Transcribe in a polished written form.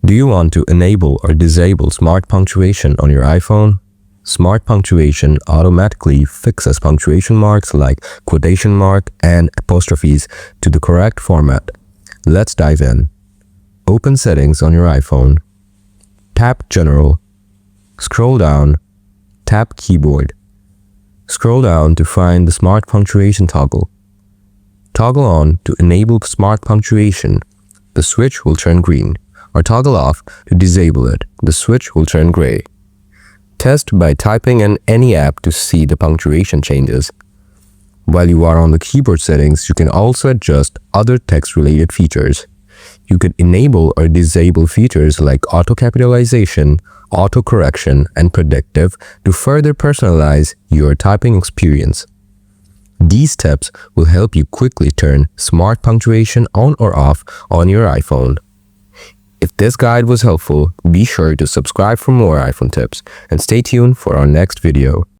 Do you want to enable or disable Smart Punctuation on your iPhone? Smart Punctuation automatically fixes punctuation marks like quotation mark and apostrophes to the correct format. Let's dive in. Open Settings on your iPhone. Tap General. Scroll down. Tap Keyboard. Scroll down to find the Smart Punctuation toggle. Toggle on to enable Smart Punctuation. The switch will turn green. Or toggle off to disable it. The switch will turn gray. Test by typing in any app to see the punctuation changes. While you are on the keyboard settings, you can also adjust other text-related features. You could enable or disable features like auto-capitalization, auto-correction, and predictive to further personalize your typing experience. These steps will help you quickly turn Smart Punctuation on or off on your iPhone. If this guide was helpful, be sure to subscribe for more iPhone tips and stay tuned for our next video.